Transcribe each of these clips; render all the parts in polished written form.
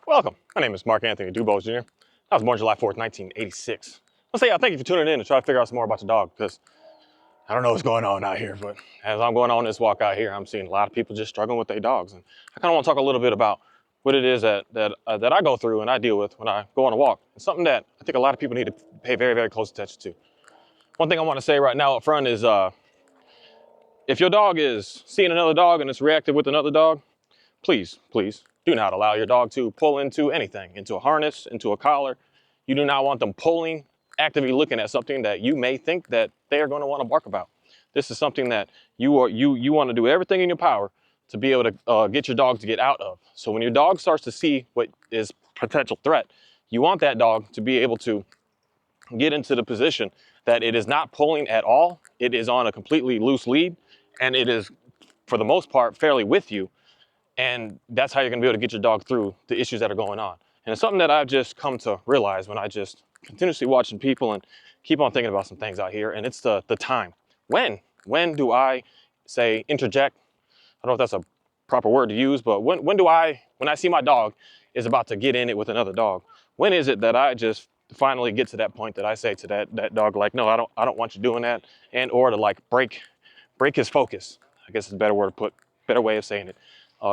Welcome. My name is Mark Anthony Dubose Jr. I was born July 4th, 1986. I'll say thank you for tuning in to try to figure out some more about your dog, because I don't know what's going on out here, but as I'm going on this walk out here, I'm seeing a lot of people just struggling with their dogs. And I kind of want to talk a little bit about what it is that I go through and I deal with when I go on a walk. It's something that I think a lot of people need to pay very, very close attention to. One thing I want to say right now up front is if your dog is seeing another dog and it's reactive with another dog, please do not allow your dog to pull into anything, into a harness, into a collar. You do not want them pulling, actively looking at something that you may think that they are going to want to bark about. This is something that you want to do everything in your power to be able to get your dog to get out of. So when your dog starts to see what is potential threat, you want that dog to be able to get into the position that it is not pulling at all. It is on a completely loose lead, and it is, for the most part, fairly with you. And that's how you're gonna be able to get your dog through the issues that are going on. And it's something that I've just come to realize when I just continuously watching people and keep on thinking about some things out here. And it's the time. When do I say interject? I don't know if that's a proper word to use, but when I see my dog is about to get in it with another dog, when is it that I just finally get to that point that I say to that dog, like, no, I don't want you doing that, and or to like break his focus. I guess it's a better way of saying it.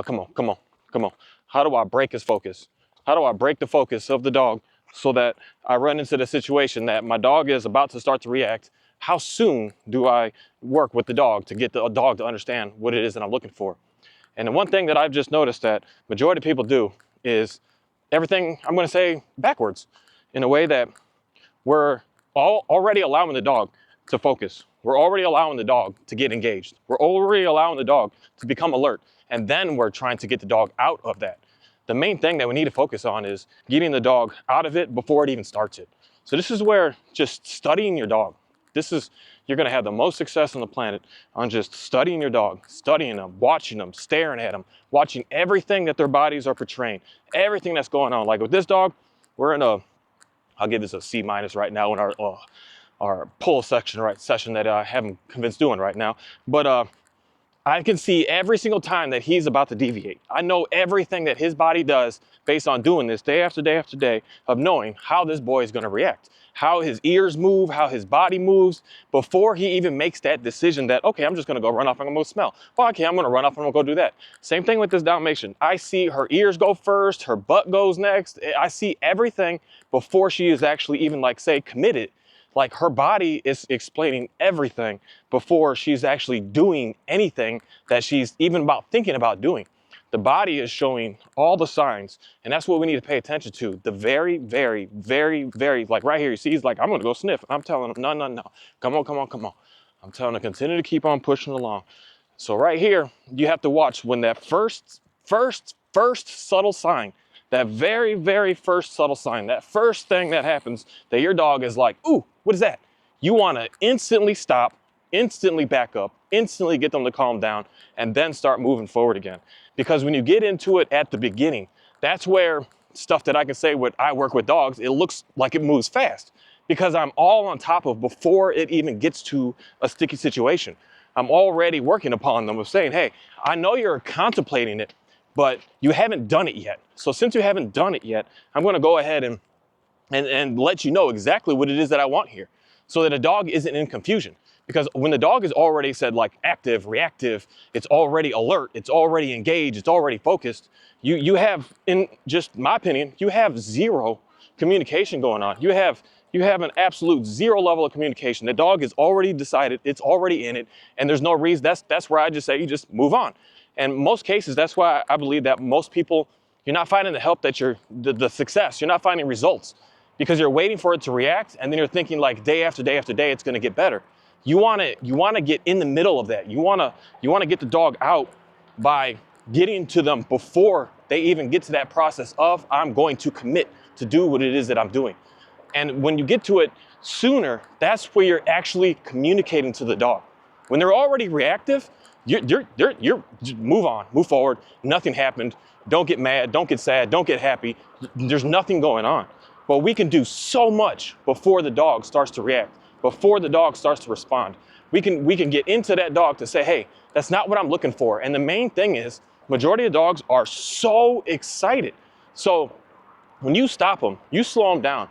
Come on. How do I break his focus? How do I break the focus of the dog so that I run into the situation that my dog is about to start to react? How soon do I work with the dog to get the dog to understand what it is that I'm looking for? And the one thing that I've just noticed that majority of people do is everything, I'm going to say, backwards, in a way that we're already allowing the dog to focus. We're already allowing the dog to get engaged. We're already allowing the dog to become alert. And then we're trying to get the dog out of that. The main thing that we need to focus on is getting the dog out of it before it even starts it. So this is where just studying your dog. You're gonna have the most success on the planet on just studying your dog, studying them, watching them, staring at them, watching everything that their bodies are portraying, everything that's going on. Like with this dog, I'll give this a C- right now in our pull session that I haven't convinced doing right now. But I can see every single time that he's about to deviate. I know everything that his body does based on doing this day after day after day, of knowing how this boy is going to react, how his ears move, how his body moves, before he even makes that decision that, okay, I'm just going to go run off and I'm going to smell. Well, okay, I'm going to run off and I'm going to go do that. Same thing with this Dalmatian. I see her ears go first, her butt goes next. I see everything before she is actually even, like, say, committed. Like, her body is explaining everything before she's actually doing anything that she's even about thinking about doing. The body is showing all the signs, and that's what we need to pay attention to. The very, very, very, very, like right here, you see, he's like, I'm gonna go sniff. I'm telling him, no. Come on. I'm telling him, continue to keep on pushing along. So right here, you have to watch when that first subtle sign, that very, very first subtle sign, that first thing that happens, that your dog is like, ooh, what is that? You want to instantly stop, instantly back up, instantly get them to calm down, and then start moving forward again. Because when you get into it at the beginning, that's where stuff that I can say when I work with dogs, it looks like it moves fast, because I'm all on top of before it even gets to a sticky situation. I'm already working upon them of saying, hey, I know you're contemplating it, but you haven't done it yet. So since you haven't done it yet, I'm going to go ahead and let you know exactly what it is that I want here, so that a dog isn't in confusion. Because when the dog is already said, like, active, reactive, it's already alert, it's already engaged, it's already focused, you have, in just my opinion, you have zero communication going on. You have an absolute zero level of communication. The dog is already decided, it's already in it, and there's no reason. That's where I just say you just move on. And most cases, that's why I believe that most people, you're not finding the help that the success, you're not finding results, because you're waiting for it to react, and then you're thinking, like, day after day after day, it's gonna get better. You wanna get in the middle of that. You wanna get the dog out by getting to them before they even get to that process of, I'm going to commit to do what it is that I'm doing. And when you get to it sooner, that's where you're actually communicating to the dog. When they're already reactive, you're just move on, move forward. Nothing happened. Don't get mad. Don't get sad. Don't get happy. There's nothing going on. But we can do so much before the dog starts to react, before the dog starts to respond. We can get into that dog to say, hey, that's not what I'm looking for. And the main thing is, majority of dogs are so excited. So When you stop them, you slow them down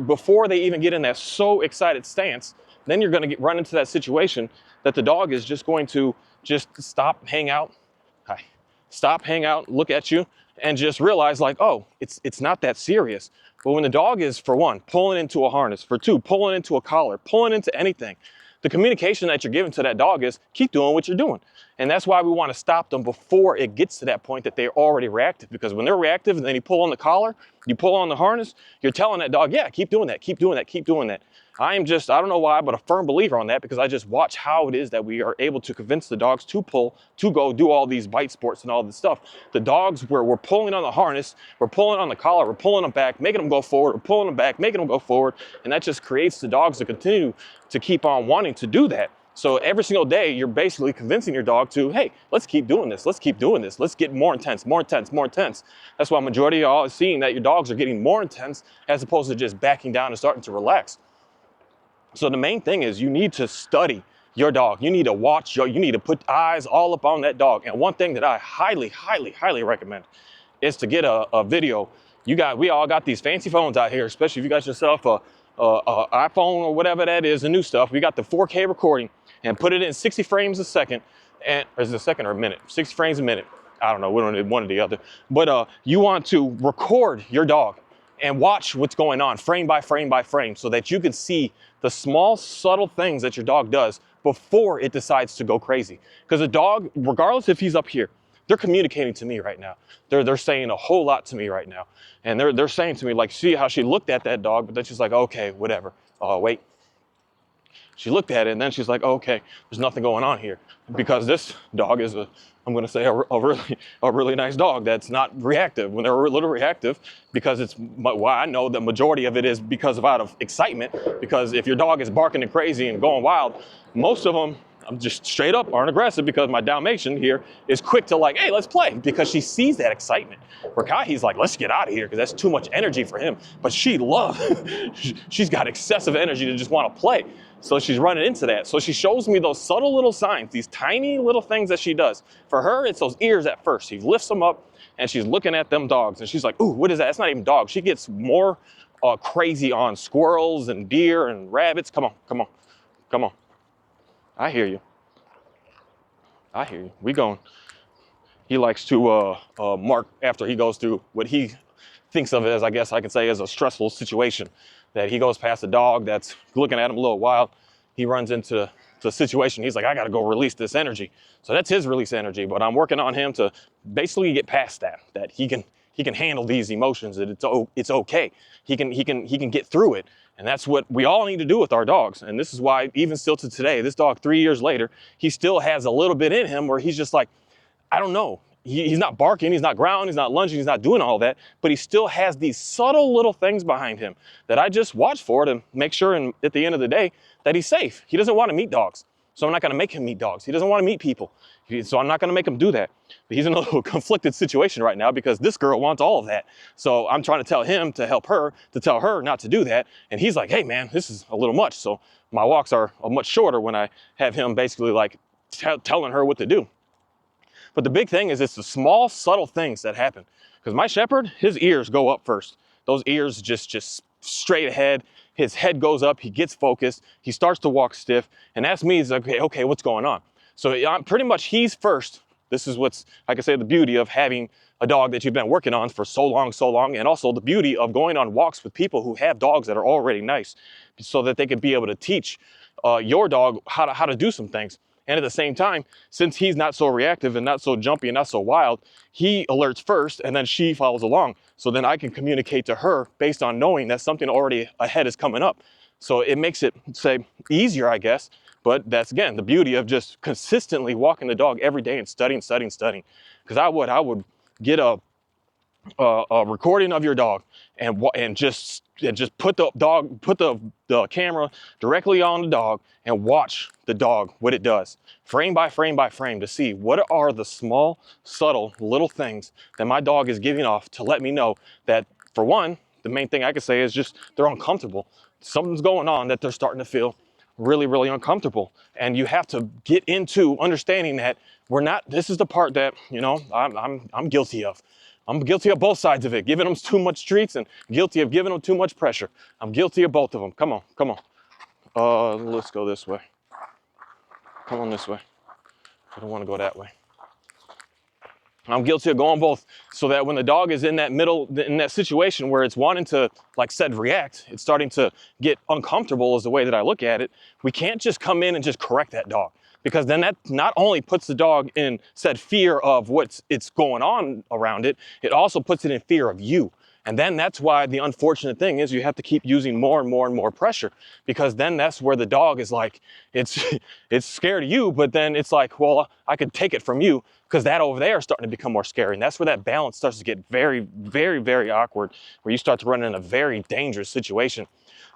before they even get in that so excited stance, then you're going to run into that situation that the dog is just going to just stop, hang out, stop, hang out, look at you, and just realize like, oh, it's not that serious. But when the dog is, for one, pulling into a harness, for two, pulling into a collar, pulling into anything, the communication that you're giving to that dog is keep doing what you're doing. And that's why we want to stop them before it gets to that point that they're already reactive. Because when they're reactive and then you pull on the collar, you pull on the harness, you're telling that dog, yeah, keep doing that, keep doing that, keep doing that. I don't know why, but a firm believer on that because I just watch how it is that we are able to convince the dogs to pull, to go do all these bite sports and all this stuff. The dogs where we're pulling on the harness, we're pulling on the collar, we're pulling them back, making them go forward, we're pulling them back, making them go forward. And that just creates the dogs to continue to keep on wanting to do that. So every single day, you're basically convincing your dog to, hey, let's keep doing this. Let's keep doing this. Let's get more intense, more intense, more intense. That's why majority of y'all is seeing that your dogs are getting more intense as opposed to just backing down and starting to relax. So the main thing is you need to study your dog. You need to watch, you need to put eyes all up on that dog. And one thing that I highly, highly, highly recommend is to get a video. We all got these fancy phones out here, especially if you got yourself a iPhone or whatever that is, the new stuff. We got the 4K recording and put it in 60 frames a second, or is it a second or a minute? 60 frames a minute. I don't know, we don't need one or the other. But you want to record your dog and watch what's going on frame by frame by frame so that you can see the small, subtle things that your dog does before it decides to go crazy. Because a dog, regardless if he's up here, they're communicating to me right now. They're saying a whole lot to me right now. And they're saying to me, like, see how she looked at that dog, but then she's like, okay, whatever. Oh, wait. She looked at it and then she's like, oh, okay, there's nothing going on here. Because this dog is I'm gonna say a really nice dog that's not reactive. When they're a little reactive, because it's why I know the majority of it is because out of excitement. Because if your dog is barking and crazy and going wild, most of them, I'm just straight up aren't aggressive because my Dalmatian here is quick to like, hey, let's play, because she sees that excitement. Where Kahi's like, let's get out of here because that's too much energy for him. But she's got excessive energy to just want to play. So she's running into that. So she shows me those subtle little signs, these tiny little things that she does. For her, it's those ears at first. She lifts them up and she's looking at them dogs and she's like, ooh, what is that? It's not even dogs. She gets more crazy on squirrels and deer and rabbits. Come on, come on, come on. I hear you. I hear you. We going. He likes to mark after he goes through what he thinks of it as, I guess I can say, as a stressful situation. That he goes past a dog that's looking at him a little wild. He runs into the situation. He's like, I got to go release this energy. So that's his release energy. But I'm working on him to basically get past that he can handle these emotions. That it's okay. He can get through it. And that's what we all need to do with our dogs. And this is why even still to today, this dog 3 years later, he still has a little bit in him where he's just like, I don't know. He's not barking, he's not growling, he's not lunging, he's not doing all that, but he still has these subtle little things behind him that I just watch for to make sure at the end of the day that he's safe. He doesn't want to meet dogs, so I'm not going to make him meet dogs. He doesn't want to meet people, so I'm not going to make him do that. But he's in a little conflicted situation right now because this girl wants all of that. So I'm trying to tell him to help her, to tell her not to do that. And he's like, hey man, this is a little much. So my walks are much shorter when I have him basically like telling her what to do. But the big thing is it's the small, subtle things that happen. Because my shepherd, his ears go up first. Those ears just straight ahead. His head goes up, he gets focused, he starts to walk stiff, and that's me, it's like, okay, what's going on? So pretty much he's first. This is what's, like I say, the beauty of having a dog that you've been working on for so long, and also the beauty of going on walks with people who have dogs that are already nice, so that they can be able to teach your dog how to do some things. And at the same time, since he's not so reactive and not so jumpy and not so wild, he alerts first and then she follows along. So then I can communicate to her based on knowing that something already ahead is coming up. So it makes it, say, easier, I guess. But that's, again, the beauty of just consistently walking the dog every day and studying. Because I would get a recording of your dog and just put the camera directly on the dog and watch the dog, what it does, frame by frame by frame, to see what are the small, subtle little things that my dog is giving off to let me know that, for one, the main thing I can say is just they're uncomfortable. Something's going on that they're starting to feel really, really uncomfortable. And you have to get into understanding that this is the part that, I'm guilty of. I'm guilty of both sides of it, giving them too much treats and guilty of giving them too much pressure. I'm guilty of both of them. Come on, come on. Let's go this way. Come on this way. I don't want to go that way. I'm guilty of going both, so that when the dog is in that middle, in that situation where it's wanting to, like said, react, it's starting to get uncomfortable is the way that I look at it. We can't just come in and just correct that dog, because then that not only puts the dog in said fear of it's going on around it, it also puts it in fear of you. And then that's why the unfortunate thing is you have to keep using more and more and more pressure, because then that's where the dog is like, it's scared of you, but then it's like, well, I could take it from you, because that over there is starting to become more scary. And that's where that balance starts to get very, very, very awkward, where you start to run in a very dangerous situation,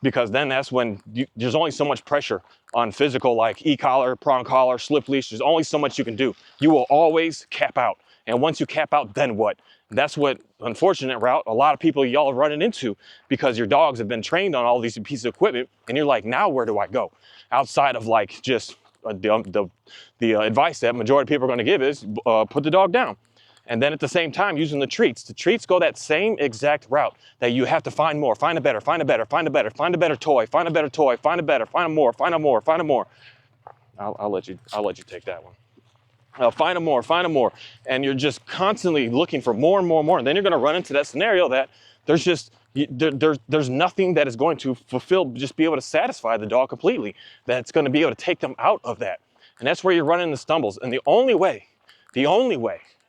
because then that's when there's only so much pressure on physical, like e-collar, prong collar, slip leash. There's only so much you can do. You will always cap out. And once you cap out, then what? That's what, unfortunate route, a lot of people y'all are running into, because your dogs have been trained on all these pieces of equipment, and you're like, now where do I go? Outside of like just the advice that majority of people are going to give is put the dog down. And then at the same time, using the treats. The treats go that same exact route, that you have to find more, find a better, find a better, find a better, find a better toy, find a better toy, find a better, find a more, find a more, find a more. I'll let you take that one. Find a more, and you're just constantly looking for more and more and more. And then you're going to run into that scenario that there's just there's nothing that is going to fulfill, just be able to satisfy the dog completely, that's going to be able to take them out of that. And that's where you're running into stumbles. And the only way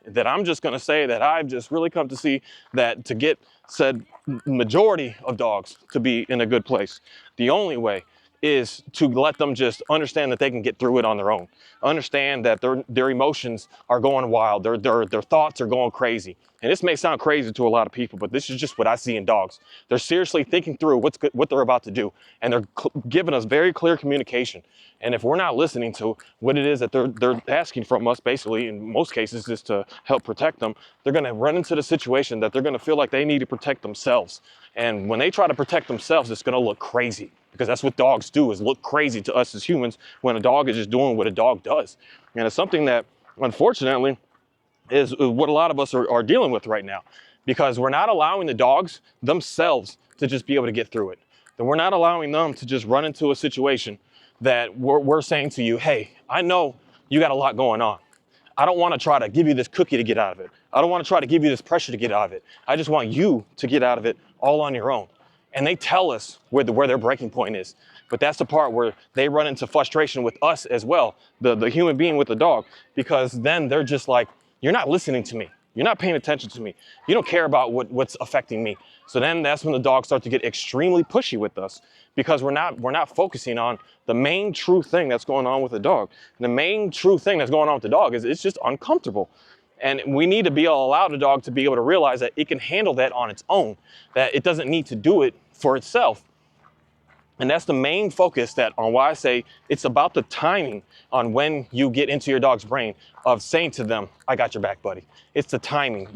that I'm just going to say that I've just really come to see, that to get said majority of dogs to be in a good place, the only way is to let them just understand that they can get through it on their own. Understand that their emotions are going wild, their thoughts are going crazy. And this may sound crazy to a lot of people, but this is just what I see in dogs. They're seriously thinking through what they're about to do, and they're giving us very clear communication. And if we're not listening to what it is that they're asking from us, basically, in most cases, is to help protect them, they're going to run into the situation that they're going to feel like they need to protect themselves. And when they try to protect themselves, it's going to look crazy, because that's what dogs do, is look crazy to us as humans when a dog is just doing what a dog does. And it's something that, unfortunately, is what a lot of us are dealing with right now, because we're not allowing the dogs themselves to just be able to get through it. Then we're not allowing them to just run into a situation that we're saying to you, hey, I know you got a lot going on. I don't want to try to give you this cookie to get out of it. I don't want to try to give you this pressure to get out of it. I just want you to get out of it all on your own. And they tell us where their breaking point is. But that's the part where they run into frustration with us as well, the human being with the dog, because then they're just like, you're not listening to me. You're not paying attention to me. You don't care about what's affecting me. So then that's when the dogs start to get extremely pushy with us, because we're not focusing on the main true thing that's going on with the dog. And the main true thing that's going on with the dog is it's just uncomfortable. And we need to allow the dog to be able to realize that it can handle that on its own, that it doesn't need to do it for itself. And that's the main focus on why I say it's about the timing on when you get into your dog's brain of saying to them, I got your back, buddy. It's the timing.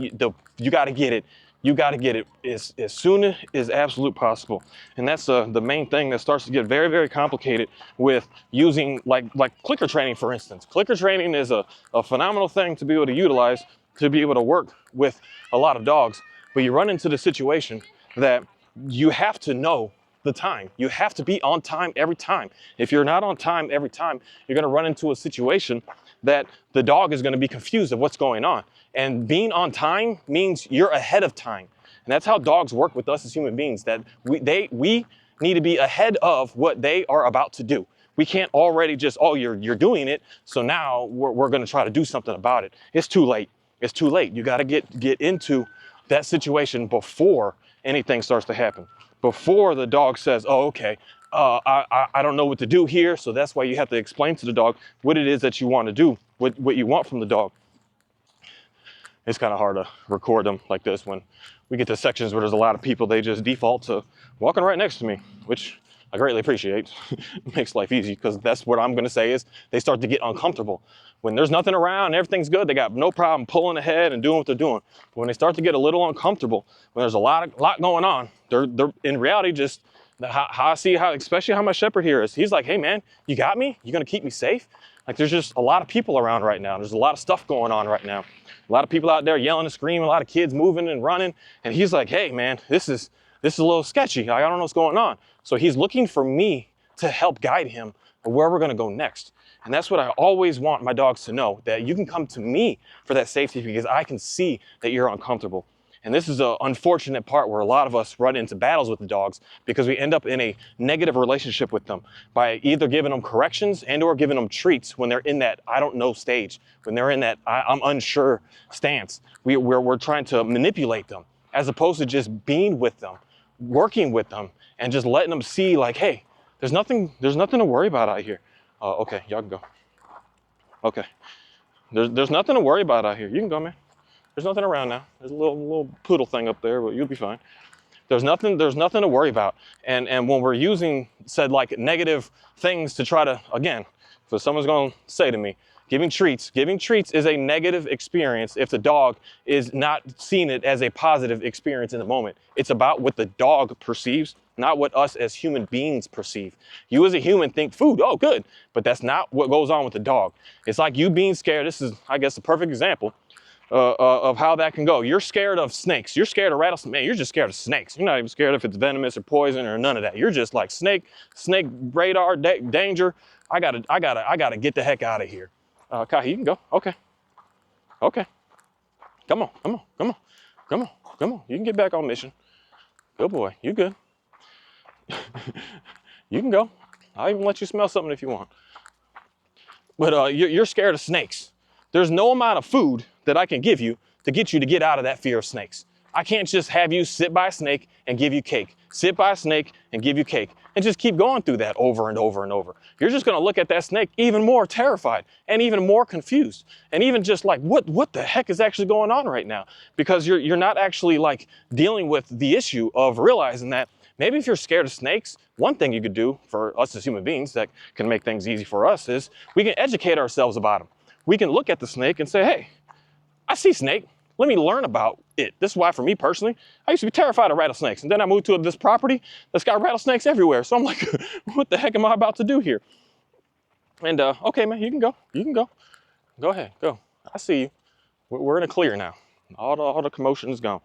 You got to get it. You got to get it as soon as absolute possible. And that's the main thing that starts to get very, very complicated with using like clicker training, for instance. Clicker training is a phenomenal thing to be able to utilize, to be able to work with a lot of dogs. But you run into the situation that you have to know the time. You have to be on time every time. If you're not on time every time, you're going to run into a situation that the dog is going to be confused of what's going on. And being on time means you're ahead of time. And that's how dogs work with us as human beings, that we need to be ahead of what they are about to do. We can't already just, oh, you're doing it, so now we're going to try to do something about it. It's too late. It's too late. You got to get into that situation before anything starts to happen. Before the dog says, oh, okay, I don't know what to do here. So that's why you have to explain to the dog what it is that you want to do, what you want from the dog. It's kind of hard to record them like this when we get to sections where there's a lot of people, they just default to walking right next to me, which I greatly appreciate. It makes life easy, because that's what I'm going to say is they start to get uncomfortable. When there's nothing around, everything's good, they got no problem pulling ahead and doing what they're doing. But when they start to get a little uncomfortable, when there's a lot going on, they're in reality how I see especially how my shepherd here is. He's like, hey man, you got me? You going to keep me safe? Like there's just a lot of people around right now. There's a lot of stuff going on right now. A lot of people out there yelling and screaming, a lot of kids moving and running. And he's like, hey man, this is a little sketchy. I don't know what's going on. So he's looking for me to help guide him where we're gonna go next. And that's what I always want my dogs to know, that you can come to me for that safety because I can see that you're uncomfortable. And this is an unfortunate part where a lot of us run into battles with the dogs because we end up in a negative relationship with them by either giving them corrections and or giving them treats when they're in that I don't know stage, when they're in that I'm unsure stance. We're trying to manipulate them as opposed to just being with them, working with them, and just letting them see like, hey, there's nothing to worry about out here. Okay, y'all can go. Okay, there's nothing to worry about out here. You can go, man. There's nothing around now. There's a little poodle thing up there, but you'll be fine. There's nothing to worry about. And when we're using said like negative things to try to, again, if someone's gonna say to me, giving treats is a negative experience if the dog is not seeing it as a positive experience in the moment. It's about what the dog perceives, not what us as human beings perceive. You as a human think food, oh good, but that's not what goes on with the dog. It's like you being scared. This is, I guess, a perfect example of how that can go. You're scared of snakes. You're scared of rattlesnakes. Man, you're just scared of snakes. You're not even scared if it's venomous or poison or none of that. You're just like snake radar, danger. I gotta get the heck out of here. Kai, you can go. Okay. Come on. You can get back on mission. Good boy. You good. You can go. I'll even let you smell something if you want. But you're scared of snakes. There's no amount of food that I can give you to get out of that fear of snakes. I can't just have you sit by a snake and give you cake. Sit by a snake and give you cake. And just keep going through that over and over and over. You're just gonna look at that snake even more terrified and even more confused. And even just like, what the heck is actually going on right now? Because you're not actually like dealing with the issue of realizing that maybe if you're scared of snakes, one thing you could do for us as human beings that can make things easy for us is we can educate ourselves about them. We can look at the snake and say, hey, I see snake. Let me learn about it. This is why, for me personally, I used to be terrified of rattlesnakes. And then I moved to this property that's got rattlesnakes everywhere. So I'm like, what the heck am I about to do here? And okay, man, you can go. You can go. Go ahead, go. I see you. We're in a clear now. All the commotion is gone.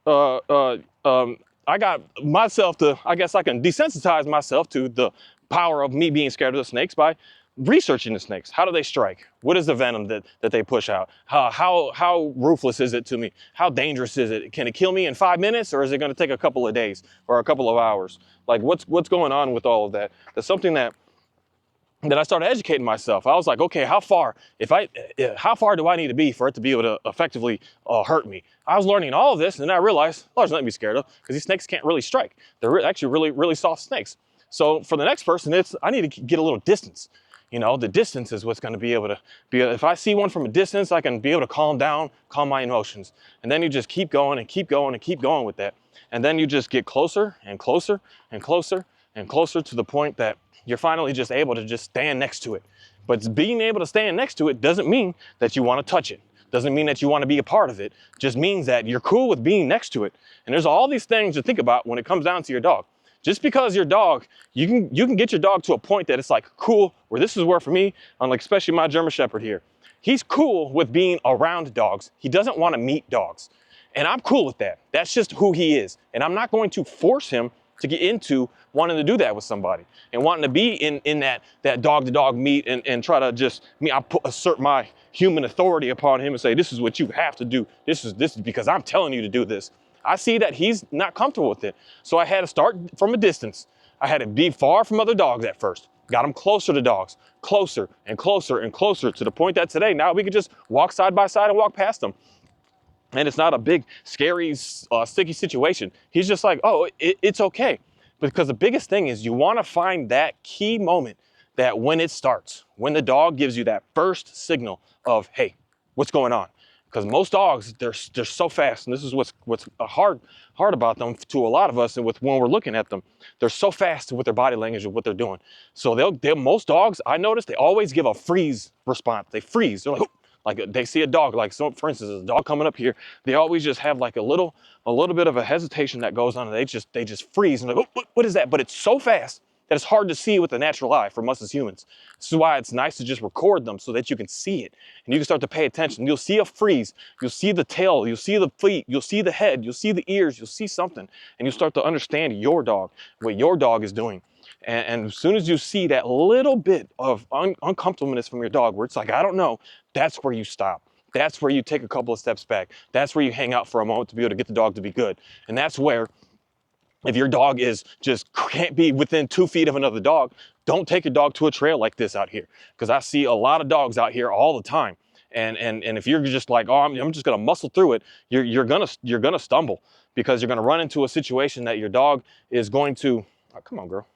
I got myself to, I guess I can desensitize myself to the power of me being scared of the snakes by researching the snakes. How do they strike? What is the venom that they push out? How ruthless is it to me? How dangerous is it? Can it kill me in 5 minutes, or is it going to take a couple of days or a couple of hours? Like what's going on with all of that? That's something that I started educating myself. I was like, okay, how far do I need to be for it to be able to effectively hurt me? I was learning all of this, and then I realized, oh, there's nothing to be scared of because these snakes can't really strike. They're actually really, really soft snakes. So for the next person, I need to get a little distance. You know, the distance is what's going to be able to if I see one from a distance, I can be able to calm my emotions. And then you just keep going and keep going and keep going with that. And then you just get closer and closer and closer and closer to the point that you're finally just able to just stand next to it. But being able to stand next to it doesn't mean that you want to touch it. Doesn't mean that you want to be a part of it. Just means that you're cool with being next to it. And there's all these things to think about when it comes down to your dog. Just because your dog, you can get your dog to a point that it's like cool, where this is where for me, like especially my German Shepherd here, he's cool with being around dogs. He doesn't want to meet dogs. And I'm cool with that. That's just who he is. And I'm not going to force him to get into wanting to do that with somebody and wanting to be in that dog-to-dog meet and try to just, assert my human authority upon him and say, this is what you have to do. This is because I'm telling you to do this. I see that he's not comfortable with it. So I had to start from a distance. I had to be far from other dogs at first. Got him closer to dogs, closer and closer and closer to the point that today, now we can just walk side by side and walk past them. And it's not a big, scary, sticky situation. He's just like, oh, it's okay. Because the biggest thing is you want to find that key moment that when it starts, when the dog gives you that first signal of, hey, what's going on? Because most dogs, they're so fast, and this is what's hard about them to a lot of us, and when we're looking at them, they're so fast with their body language and what they're doing. So most dogs, I noticed, they always give a freeze response. They freeze. They're like they see a dog, like so, for instance, there's a dog coming up here. They always just have like a little bit of a hesitation that goes on, and they just freeze and like, oh, what is that? But it's so fast that it's hard to see with the natural eye from us as humans. This is why it's nice to just record them so that you can see it and you can start to pay attention. You'll see a freeze, you'll see the tail, you'll see the feet, you'll see the head, you'll see the ears, you'll see something, and you'll start to understand your dog, what your dog is doing. And as soon as you see that little bit of uncomfortableness from your dog where it's like, I don't know, that's where you stop. That's where you take a couple of steps back. That's where you hang out for a moment to be able to get the dog to be good. And that's where, if your dog is just can't be within 2 feet of another dog, don't take your dog to a trail like this out here. Because I see a lot of dogs out here all the time. And if you're just like, oh, I'm just gonna muscle through it, you're gonna stumble, because you're gonna run into a situation that your dog is going to, oh, come on, girl.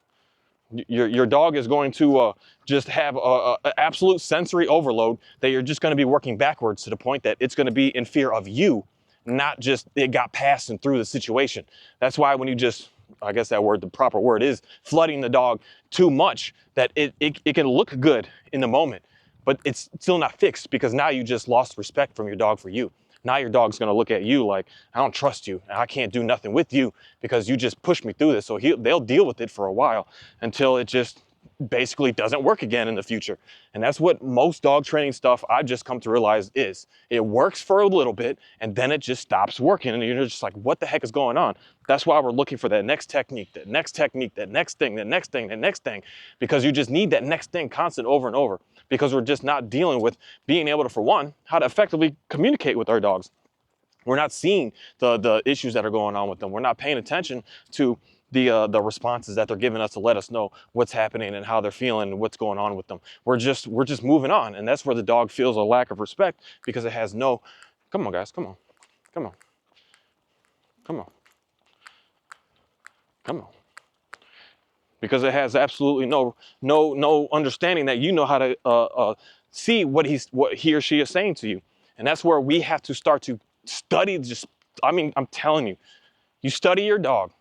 Your dog is going to just have a absolute sensory overload that you're just going to be working backwards to the point that it's going to be in fear of you, not just it got past and through the situation. That's why when you just, I guess that word, the proper word is flooding the dog too much, that it can look good in the moment, but it's still not fixed, because now you just lost respect from your dog for you. Now your dog's gonna look at you like, I don't trust you, and I can't do nothing with you because you just pushed me through this. So they'll deal with it for a while until it just basically doesn't work again in the future. And that's what most dog training stuff I've just come to realize is. It works for a little bit and then it just stops working, and you're just like, what the heck is going on? That's why we're looking for that next technique, that next technique, that next thing, that next thing, that next thing, because you just need that next thing constant over and over, because we're just not dealing with being able to, for one, how to effectively communicate with our dogs. We're not seeing the issues that are going on with them. We're not paying attention to the responses that they're giving us to let us know what's happening and how they're feeling and what's going on with them. We're just moving on, and that's where the dog feels a lack of respect, because it has no, come on guys, come on, come on, come on, come on. Because it has absolutely no understanding that you know how to see what he or she is saying to you. And that's where we have to start to study. I'm telling you, you study your dog,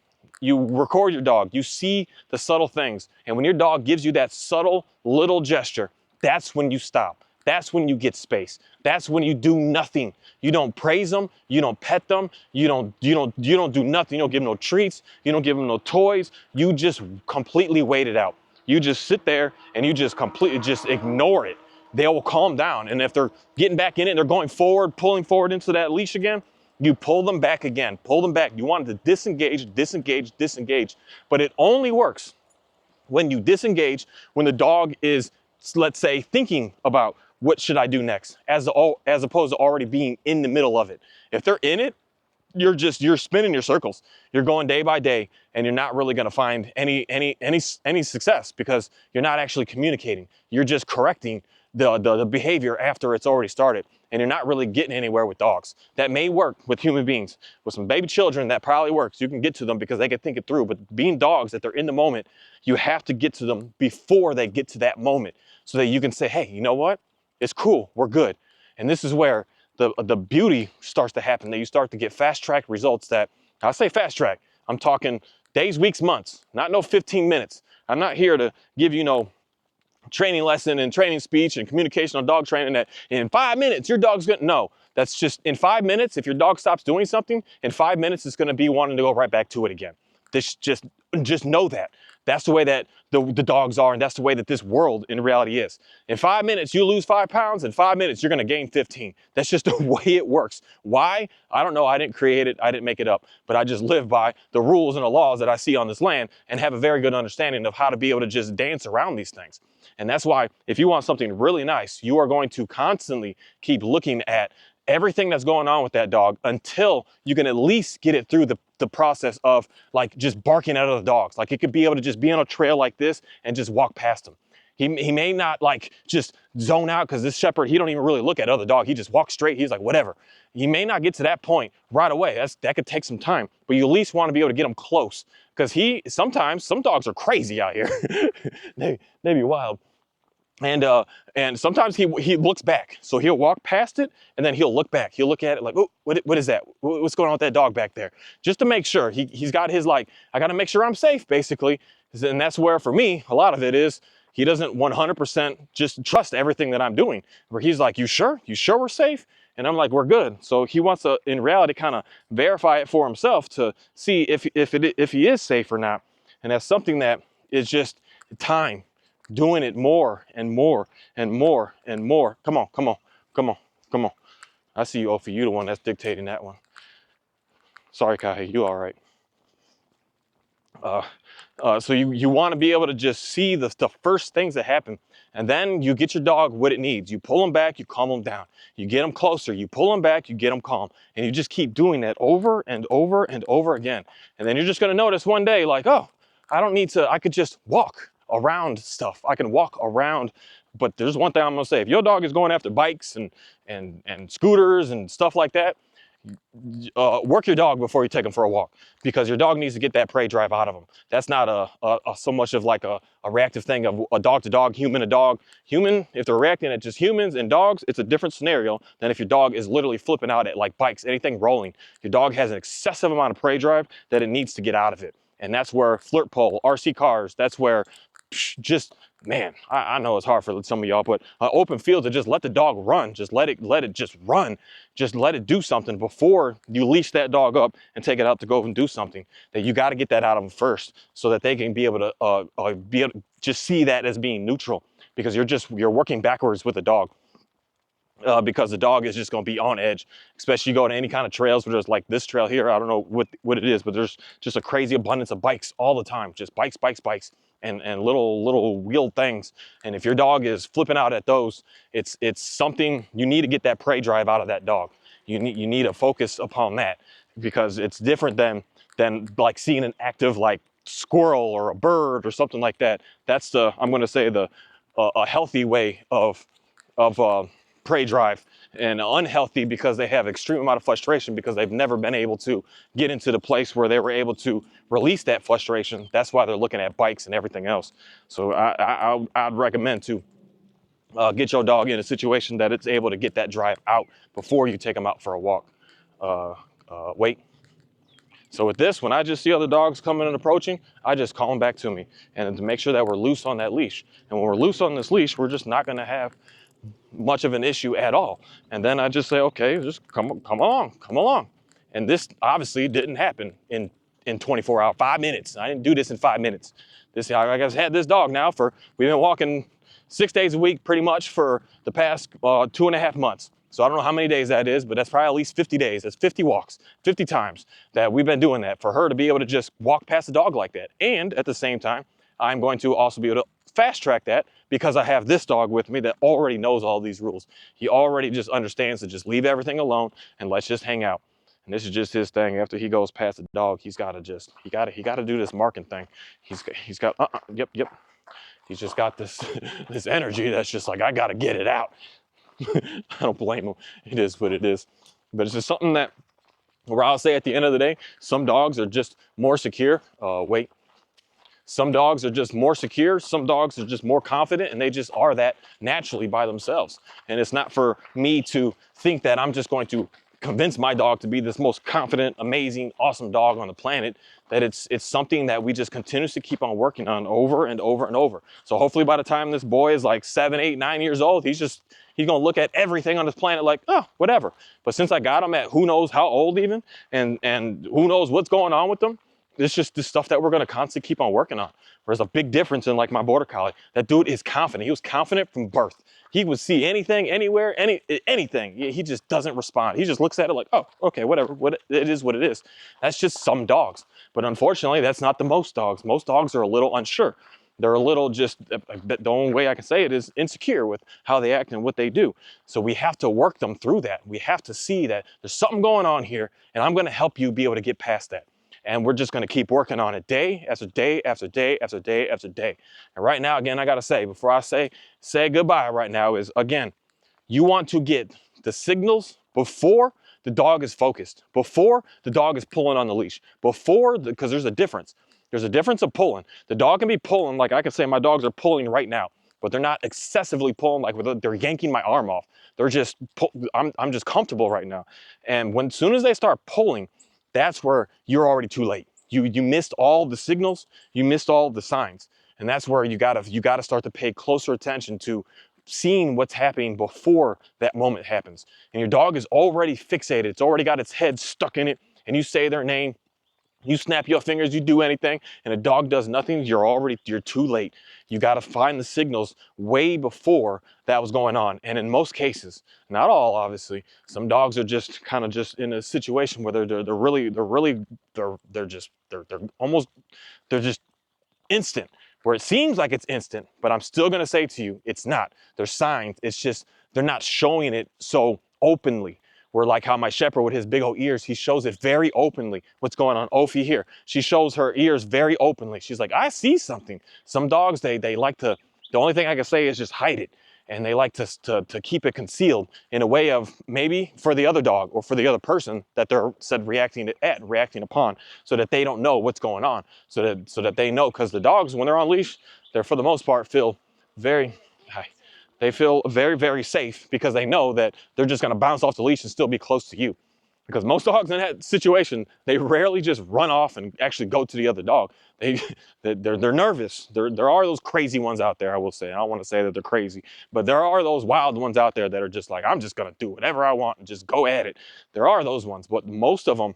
you record your dog, you see the subtle things. And when your dog gives you that subtle little gesture, that's when you stop. That's when you get space. That's when you do nothing. You don't praise them. You don't pet them. You don't do nothing. You don't give them no treats. You don't give them no toys. You just completely wait it out. You just sit there and you just completely just ignore it. They will calm down. And if they're getting back in it and they're going forward, pulling forward into that leash again, you pull them back again. Pull them back. You want to disengage. But it only works when you disengage, when the dog is, let's say, thinking about what should I do next, as opposed to already being in the middle of it. If they're in it, you're spinning your circles. You're going day by day, and you're not really going to find any success, because you're not actually communicating. You're just correcting the behavior after it's already started, and you're not really getting anywhere with dogs. That may work with human beings. With some baby children, that probably works. You can get to them because they can think it through. But being dogs, that they're in the moment, you have to get to them before they get to that moment, so that you can say, hey, you know what? It's cool. We're good. And this is where the beauty starts to happen, that you start to get fast track results. That, I say fast track, I'm talking days, weeks, months, not no 15 minutes. I'm not here to give you no training lesson and training speech and communication on dog training that in 5 minutes your dog's gonna, no, that's just in 5 minutes. If your dog stops doing something, in 5 minutes it's gonna be wanting to go right back to it again. This just know that. That's the way that the dogs are, and that's the way that this world in reality is. In 5 minutes, you lose 5 pounds. In 5 minutes, you're gonna gain 15. That's just the way it works. Why? I don't know. I didn't create it. I didn't make it up. But I just live by the rules and the laws that I see on this land, and have a very good understanding of how to be able to just dance around these things. And that's why, if you want something really nice, you are going to constantly keep looking at everything that's going on with that dog until you can at least get it through the process of like just barking at other dogs. Like, it could be able to just be on a trail like this and just walk past them. He may not like just zone out, because this shepherd, he don't even really look at other dog. He just walks straight. He's like, whatever. He may not get to that point right away. That could take some time, but you at least want to be able to get him close, because sometimes some dogs are crazy out here. they be wild. And sometimes he looks back. So he'll walk past it and then he'll look back. He'll look at it like, oh, what is that? What's going on with that dog back there? Just to make sure. He's got his, like, I got to make sure I'm safe, basically. And that's where, for me, a lot of it is, he doesn't 100% just trust everything that I'm doing. Where he's like, you sure? You sure we're safe? And I'm like, we're good. So he wants to, in reality, kind of verify it for himself to see if he is safe or not. And that's something that is just, time doing it more and more and more and more. Come on, come on, come on, come on. I see you, Ophi. You the one that's dictating that one. Sorry, Kai, you all right. So you want to be able to just see the first things that happen, and then you get your dog what it needs. You pull them back, you calm them down. You get them closer, you pull them back, you get them calm, and you just keep doing that over and over and over again. And then you're just gonna notice one day, like, oh, I don't need to. I could just walk around stuff. I can walk around. But there's one thing I'm gonna say: if your dog is going after bikes and scooters and stuff like that, work your dog before you take him for a walk, because your dog needs to get that prey drive out of him. That's not so much of like a reactive thing of a dog to dog, human to dog. Human, if they're reacting at just humans and dogs, it's a different scenario than if your dog is literally flipping out at like bikes, anything rolling. Your dog has an excessive amount of prey drive that it needs to get out of it. And that's where flirt pole, RC cars, that's where just, man, I know it's hard for some of y'all, but open field to just let the dog run, just let it just run, just let it do something before you leash that dog up and take it out to go and do something. That you got to get that out of them first, so that they can be able to just see that as being neutral, because you're working backwards with the dog. Because the dog is just going to be on edge, especially you go to any kind of trails where there's like this trail here. I don't know what it is, but there's just a crazy abundance of bikes all the time. Just bikes, and little wheeled things. And if your dog is flipping out at those, it's something you need to get that prey drive out of that dog. You need to focus upon that, because it's different than like seeing an active like squirrel or a bird or something like that. That's I'm going to say a healthy way of prey drive, and unhealthy because they have extreme amount of frustration because they've never been able to get into the place where they were able to release that frustration. That's why they're looking at bikes and everything else. So I'd recommend to get your dog in a situation that it's able to get that drive out before you take them out for a walk. Wait. So with this, when I just see other dogs coming and approaching, I just call them back to me, and to make sure that we're loose on that leash. And when we're loose on this leash, we're just not going to have much of an issue at all. And then I just say, okay, just come along. And this obviously didn't happen in 24 hours, 5 minutes. I didn't do this in 5 minutes. I guess had this dog now we've been walking 6 days a week pretty much for the past 2.5 months. So I don't know how many days that is, but that's probably at least 50 days. That's 50 walks, 50 times that we've been doing that, for her to be able to just walk past the dog like that. And at the same time, I'm going to also be able to fast track that, because I have this dog with me that already knows all these rules. He already just understands to just leave everything alone and let's just hang out. And this is just his thing. After he goes past the dog, he got to do this marking thing. He's got yep. He's just got this this energy that's just like, I got to get it out. I don't blame him. It is what it is. But it's just something that, where I'll say at the end of the day, some dogs are just more secure. Some dogs are just more secure. Some dogs are just more confident, and they just are that naturally by themselves. And it's not for me to think that I'm just going to convince my dog to be this most confident, amazing, awesome dog on the planet. That it's something that we just continuously keep on working on over and over and over. So hopefully by the time this boy is like 7, 8, 9 years old, he's gonna look at everything on this planet like, oh, whatever. But since I got him at who knows how old even, and who knows what's going on with them, it's just the stuff that we're going to constantly keep on working on. There's a big difference in like my border collie. That dude is confident. He was confident from birth. He would see anything, anywhere, anything. He just doesn't respond. He just looks at it like, oh, okay, whatever. It is what it is. That's just some dogs. But unfortunately, that's not the most dogs. Most dogs are a little unsure. They're a little just, the only way I can say it is insecure with how they act and what they do. So we have to work them through that. We have to see that there's something going on here, and I'm going to help you be able to get past that. And we're just going to keep working on it day after day after day after day after day. And right now, again, I got to say, before I say goodbye right now, is, again, you want to get the signals before the dog is focused, before the dog is pulling on the leash, because there's a difference. There's a difference of pulling. The dog can be pulling, like I can say my dogs are pulling right now, but they're not excessively pulling, like they're yanking my arm off. They're just, I'm just comfortable right now. And as soon as they start pulling, that's where you're already too late. You missed all the signals, you missed all the signs. And that's where you gotta start to pay closer attention to seeing what's happening before that moment happens. And your dog is already fixated, it's already got its head stuck in it, and you say their name, You snap your fingers, you do anything, and a dog does nothing, you're too late. You got to find the signals way before that was going on. And in most cases, not all, obviously, some dogs are just kind of just in a situation where they're just instant, where it seems like it's instant, but I'm still gonna say to you, it's not. There's signs, it's just, they're not showing it so openly. Where like how my shepherd with his big old ears, he shows it very openly. What's going on? Ophi here, she shows her ears very openly. She's like, I see something. Some dogs, they like to, the only thing I can say is just hide it. And they like to keep it concealed in a way of maybe for the other dog or for the other person that they're said reacting upon, so that they don't know what's going on, so that they know, because the dogs, when they're on leash, they're for the most part feel very, they feel very, very safe, because they know that they're just going to bounce off the leash and still be close to you. Because most dogs in that situation, they rarely just run off and actually go to the other dog. They're nervous. There are those crazy ones out there, I will say. I don't want to say that they're crazy, but there are those wild ones out there that are just like, I'm just going to do whatever I want and just go at it. There are those ones, but most of them,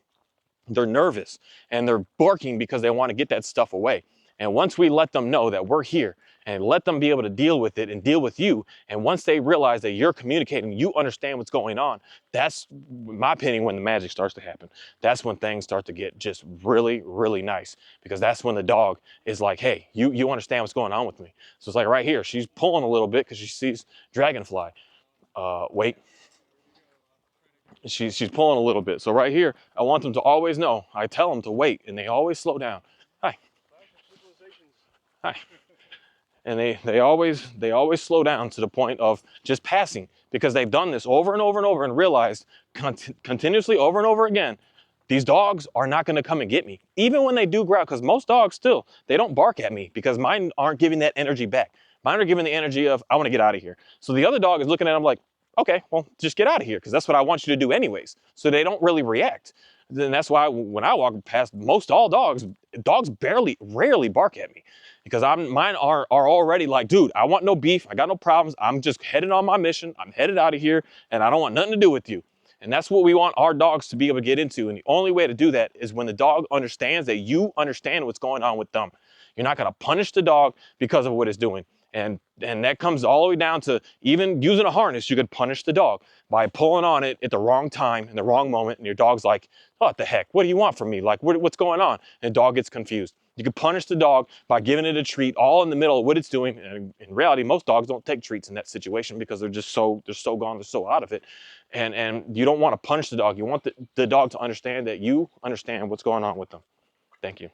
they're nervous and they're barking because they want to get that stuff away. And once we let them know that we're here and let them be able to deal with it and deal with you, and once they realize that you're communicating, you understand what's going on, that's, in my opinion, when the magic starts to happen. That's when things start to get just really, really nice, because that's when the dog is like, hey, you understand what's going on with me. So it's like right here, she's pulling a little bit because she sees dragonfly. Wait. She's pulling a little bit. So right here, I want them to always know. I tell them to wait, and they always slow down. Hi. Hi. And they always slow down to the point of just passing, because they've done this over and over and over and realized continuously over and over again, these dogs are not going to come and get me. Even when they do growl, because most dogs still, they don't bark at me because mine aren't giving that energy back. Mine are giving the energy of, I want to get out of here. So the other dog is looking at them like, okay, well, just get out of here, because that's what I want you to do anyways. So they don't really react. Then that's why when I walk past most all dogs rarely bark at me, because mine are already like, dude, I want no beef. I got no problems. I'm just headed on my mission. I'm headed out of here, and I don't want nothing to do with you. And that's what we want our dogs to be able to get into. And the only way to do that is when the dog understands that you understand what's going on with them. You're not going to punish the dog because of what it's doing. And that comes all the way down to even using a harness. You could punish the dog by pulling on it at the wrong time, in the wrong moment. And your dog's like, what the heck? What do you want from me? Like, what's going on? And the dog gets confused. You can punish the dog by giving it a treat all in the middle of what it's doing. And in reality, most dogs don't take treats in that situation because they're so gone, they're so out of it. And you don't want to punish the dog. You want the dog to understand that you understand what's going on with them. Thank you.